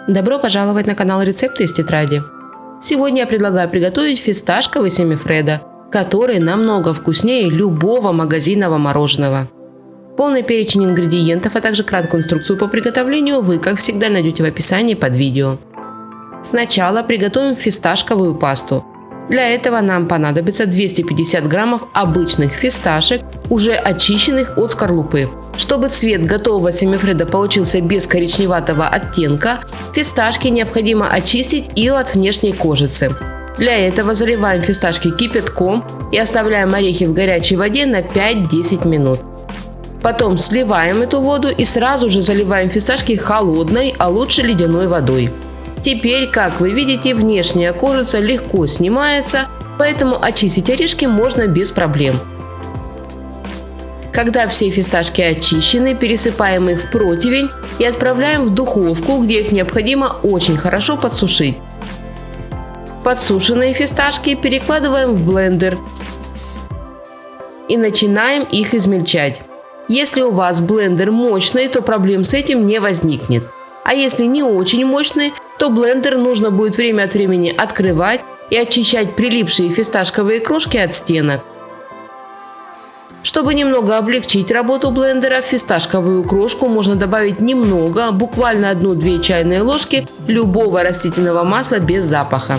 Добро пожаловать на канал Рецепты из тетради. Сегодня я предлагаю приготовить фисташковый семифредо, который намного вкуснее любого магазинного мороженого. Полный перечень ингредиентов, а также краткую инструкцию по приготовлению вы, как всегда, найдете в описании под видео. Сначала приготовим фисташковую пасту. Для этого нам понадобится 250 граммов обычных фисташек, уже очищенных от скорлупы. Чтобы цвет готового семифредо получился без коричневатого оттенка, фисташки необходимо очистить и от внешней кожицы. Для этого заливаем фисташки кипятком и оставляем орехи в горячей воде на 5-10 минут. Потом сливаем эту воду и сразу же заливаем фисташки холодной, а лучше ледяной водой. Теперь, как вы видите, внешняя кожица легко снимается, поэтому очистить орешки можно без проблем. Когда все фисташки очищены, пересыпаем их в противень и отправляем в духовку, где их необходимо очень хорошо подсушить. Подсушенные фисташки перекладываем в блендер и начинаем их измельчать. Если у вас блендер мощный, то проблем с этим не возникнет. А если не очень мощный, то блендер нужно будет время от времени открывать и очищать прилипшие фисташковые крошки от стенок. Чтобы немного облегчить работу блендера, в фисташковую крошку можно добавить немного, буквально 1-2 чайные ложки любого растительного масла без запаха.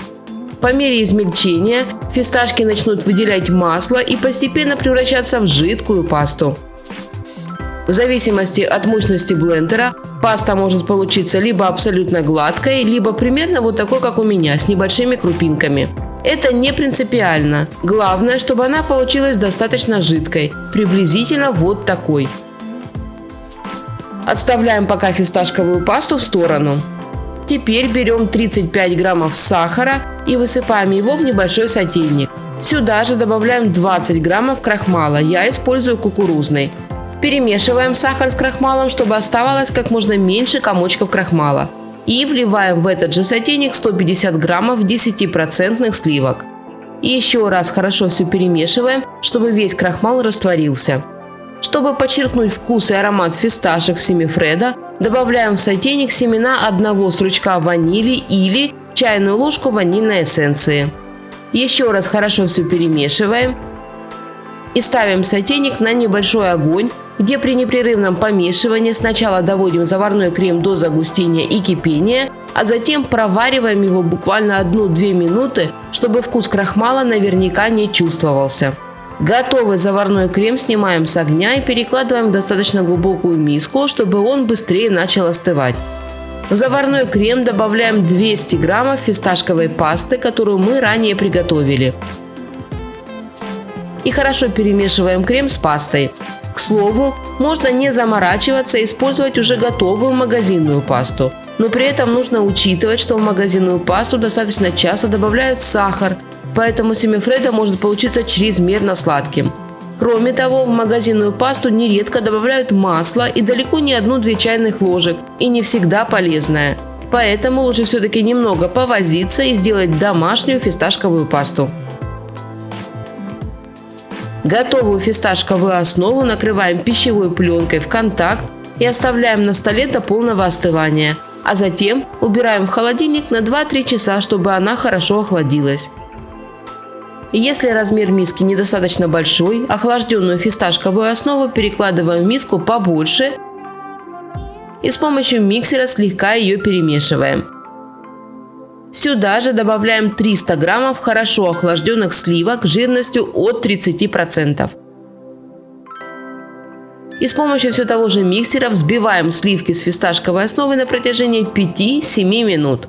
По мере измельчения фисташки начнут выделять масло и постепенно превращаться в жидкую пасту. В зависимости от мощности блендера, паста может получиться либо абсолютно гладкой, либо примерно вот такой, как у меня, с небольшими крупинками. Это не принципиально. Главное, чтобы она получилась достаточно жидкой, приблизительно вот такой. Отставляем пока фисташковую пасту в сторону. Теперь берем 35 граммов сахара и высыпаем его в небольшой сотейник. Сюда же добавляем 20 граммов крахмала, я использую кукурузный. Перемешиваем сахар с крахмалом, чтобы оставалось как можно меньше комочков крахмала. И вливаем в этот же сотейник 150 граммов 10% сливок. И еще раз хорошо все перемешиваем, чтобы весь крахмал растворился. Чтобы подчеркнуть вкус и аромат фисташек в семифредо, добавляем в сотейник семена одного стручка ванили или чайную ложку ванильной эссенции. Еще раз хорошо все перемешиваем и ставим сотейник на небольшой огонь, где при непрерывном помешивании сначала доводим заварной крем до загустения и кипения, а затем провариваем его буквально 1-2 минуты, чтобы вкус крахмала наверняка не чувствовался. Готовый заварной крем снимаем с огня и перекладываем в достаточно глубокую миску, чтобы он быстрее начал остывать. В заварной крем добавляем 200 граммов фисташковой пасты, которую мы ранее приготовили. И хорошо перемешиваем крем с пастой. К слову, можно не заморачиваться и использовать уже готовую магазинную пасту. Но при этом нужно учитывать, что в магазинную пасту достаточно часто добавляют сахар, поэтому семифредо может получиться чрезмерно сладким. Кроме того, в магазинную пасту нередко добавляют масло и далеко не 1-2 чайных ложек, и не всегда полезное. Поэтому лучше все-таки немного повозиться и сделать домашнюю фисташковую пасту. Готовую фисташковую основу накрываем пищевой пленкой в контакт и оставляем на столе до полного остывания, а затем убираем в холодильник на 2-3 часа, чтобы она хорошо охладилась. Если размер миски недостаточно большой, охлажденную фисташковую основу перекладываем в миску побольше и с помощью миксера слегка ее перемешиваем. Сюда же добавляем 300 граммов хорошо охлажденных сливок жирностью от 30%. И с помощью все того же миксера взбиваем сливки с фисташковой основой на протяжении 5-7 минут.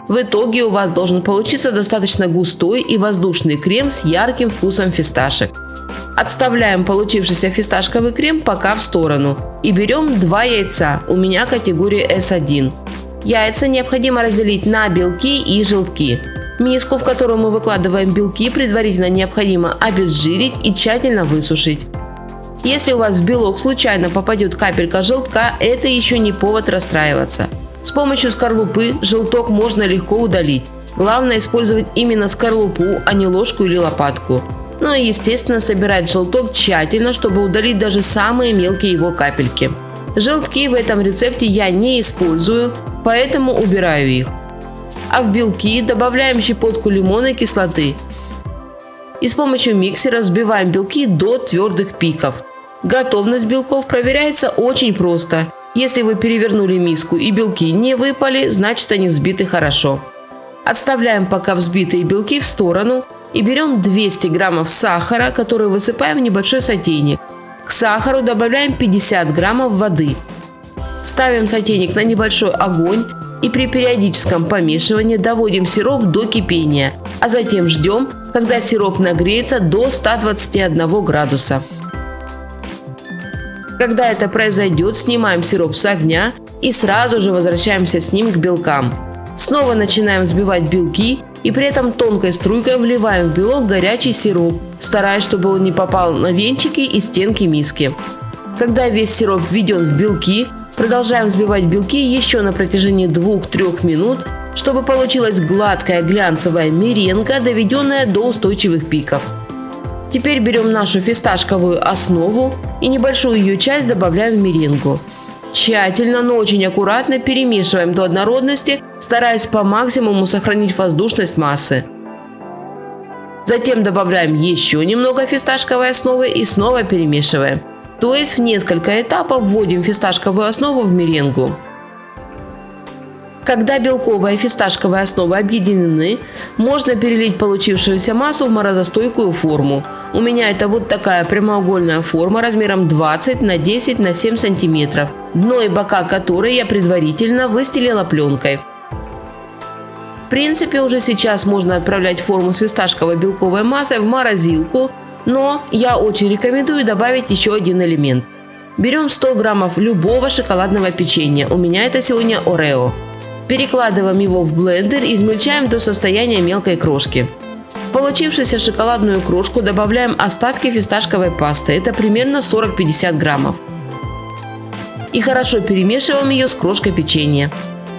В итоге у вас должен получиться достаточно густой и воздушный крем с ярким вкусом фисташек. Отставляем получившийся фисташковый крем пока в сторону и берем 2 яйца, у меня категория S1. Яйца необходимо разделить на белки и желтки. Миску, в которую мы выкладываем белки, предварительно необходимо обезжирить и тщательно высушить. Если у вас в белок случайно попадет капелька желтка, это еще не повод расстраиваться. С помощью скорлупы желток можно легко удалить. Главное использовать именно скорлупу, а не ложку или лопатку. Ну и естественно собирать желток тщательно, чтобы удалить даже самые мелкие его капельки. Желтки в этом рецепте я не использую, поэтому убираю их. А в белки добавляем щепотку лимонной кислоты. И с помощью миксера взбиваем белки до твердых пиков. Готовность белков проверяется очень просто. Если вы перевернули миску и белки не выпали, значит они взбиты хорошо. Отставляем пока взбитые белки в сторону и берем 200 граммов сахара, который высыпаем в небольшой сотейник. К сахару добавляем 50 граммов воды. Ставим сотейник на небольшой огонь и при периодическом помешивании доводим сироп до кипения, а затем ждем, когда сироп нагреется до 121 градуса. Когда это произойдет, снимаем сироп с огня и сразу же возвращаемся с ним к белкам. Снова начинаем взбивать белки и при этом тонкой струйкой вливаем в белок горячий сироп, стараясь, чтобы он не попал на венчики и стенки миски. Когда весь сироп введен в белки, продолжаем взбивать белки еще на протяжении 2-3 минут, чтобы получилась гладкая глянцевая меренга, доведенная до устойчивых пиков. Теперь берем нашу фисташковую основу и небольшую ее часть добавляем в меренгу. Тщательно, но очень аккуратно перемешиваем до однородности, стараясь по максимуму сохранить воздушность массы. Затем добавляем еще немного фисташковой основы и снова перемешиваем. То есть в несколько этапов вводим фисташковую основу в меренгу. Когда белковая и фисташковая основы объединены, можно перелить получившуюся массу в морозостойкую форму. У меня это вот такая прямоугольная форма размером 20 на 10 на 7 сантиметров, дно и бока которой я предварительно выстелила пленкой. В принципе, уже сейчас можно отправлять форму с фисташковой белковой массой в морозилку, но я очень рекомендую добавить еще один элемент. Берем 100 граммов любого шоколадного печенья, у меня это сегодня Орео. Перекладываем его в блендер и измельчаем до состояния мелкой крошки. В получившуюся шоколадную крошку добавляем остатки фисташковой пасты, это примерно 40-50 граммов. И хорошо перемешиваем ее с крошкой печенья.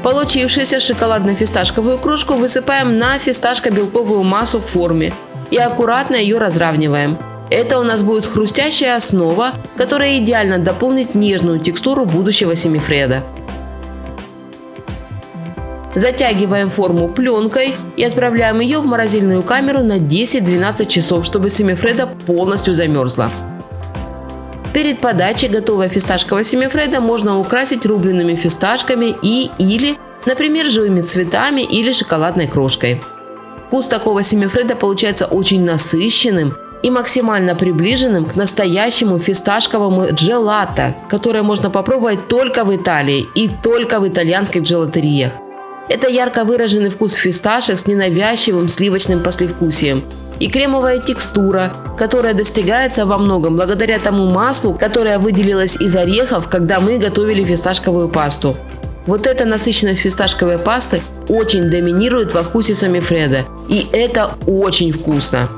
Получившуюся шоколадно-фисташковую крошку высыпаем на фисташко-белковую массу в форме и аккуратно ее разравниваем. Это у нас будет хрустящая основа, которая идеально дополнит нежную текстуру будущего семифреда. Затягиваем форму пленкой и отправляем ее в морозильную камеру на 10-12 часов, чтобы семифреда полностью замерзла. Перед подачей готовое фисташковое семифредо можно украсить рубленными фисташками или, например, живыми цветами или шоколадной крошкой. Вкус такого семифреда получается очень насыщенным и максимально приближенным к настоящему фисташковому джелато, которое можно попробовать только в Италии и только в итальянских джелатериях. Это ярко выраженный вкус фисташек с ненавязчивым сливочным послевкусием и кремовая текстура, которая достигается во многом благодаря тому маслу, которое выделилось из орехов, когда мы готовили фисташковую пасту. Вот эта насыщенность фисташковой пасты очень доминирует во вкусе семифреда, и это очень вкусно.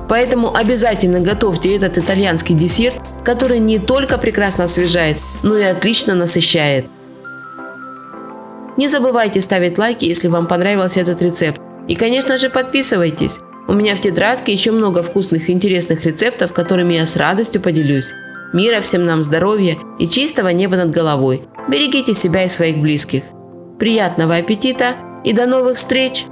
Поэтому обязательно готовьте этот итальянский десерт, который не только прекрасно освежает, но и отлично насыщает. Не забывайте ставить лайки, если вам понравился этот рецепт. И, конечно же, подписывайтесь. У меня в тетрадке еще много вкусных и интересных рецептов, которыми я с радостью поделюсь. Мира всем нам, здоровья и чистого неба над головой. Берегите себя и своих близких. Приятного аппетита и до новых встреч!